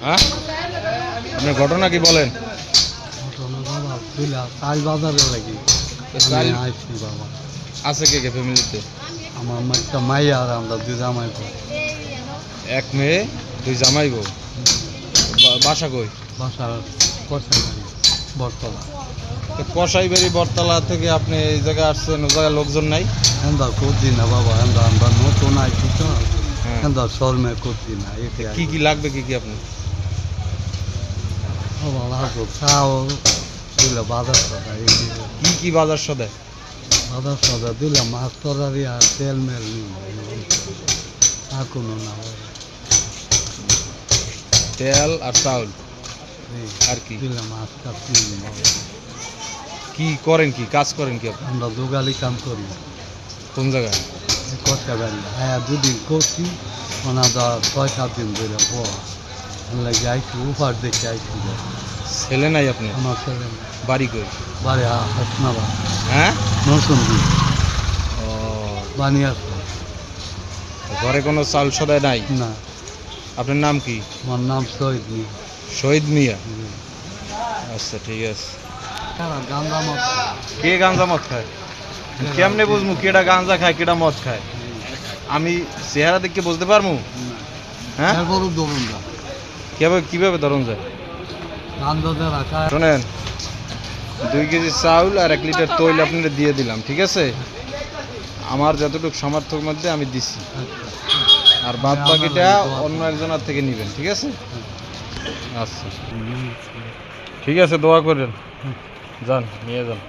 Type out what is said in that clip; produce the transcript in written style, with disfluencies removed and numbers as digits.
হ্যাঁ, আপনার ঘটনা কি বলেন? চাল বাজারে লাগি চাল আইসি বাবা। আছে কে কে ফ্যামিলিতে? আমার একটা মাইয়া আর আমরা দুই জামাই বউ। এক মেয়ে দুই জামাই বউ। বাসা কই? বাসা কষাইবাড়ি বটতলা। তো কসাইবাড়ি বটতলা থেকে আপনি এই জায়গায় আসছেন, ও জায়গায় লোকজন নাই? এন্দা করছি না বাবা, এন্দা আমরা নতুন আইছি তো, হ্যাঁ। এন্দা শর্মে করছি না। এতে কি কি লাগবে, কি কি আপনি? বাবা লাগবো চাও দিলে বাজার সদা, কি কি বাজার সদায়? বাজার সদা দিলে মাছ তরারি আর তেল মেল নিয়ে আর কোনো না বাবা। তেল আর চাউল এই আর কি? দিলে মাছ কাটছি বাবা। কি করেন, কি কাজ করেন কি আপনি? আমরা দোগালি কাম করি কোন জায়গায়? কষাইবাড়ি। হ্যাঁ দুদিন করছি, ওনারা 6-7 দিন ধরে বড় লাগে আইসি উপার দেখে আইসি। ছেলে নাই আপনি? আমার ছেলে বাড়ি কই? বাড়ি হাসনাবাদ হ্যাঁ। নতুন ও, বানিয়েছে ঘরে কোনো চাল সদায় নাই? না। আপনার নাম কি? আমার নাম শহীদ মিয়া। শহীদ মিয়া। আচ্ছা ঠিক আছে। গান্দা মত কে গাঁজা মদ খায়? কেমনে বুঝবো কেডা গাঁজা খায় কেডা মদ খায়? আমি চেহারা দেখে বুঝতে পারবো? হ্যাঁ, বড় ধরুন না কিভাবে কিভাবে ধরুন যায়? গান্দা রাখা। শোনেন, 2 কেজি চাউল আর 1 লিটার তৈল আপনাদের দিয়ে দিলাম, ঠিক আছে? আমার যতটুকু সামর্থ্যের মধ্যে আমি দিচ্ছি, আর বাদ বাকিটা অন্য একজনের থেকে নেবেন, ঠিক আছে? আচ্ছা ঠিক আছে, দোয়া করেন, যান নিয়ে যান।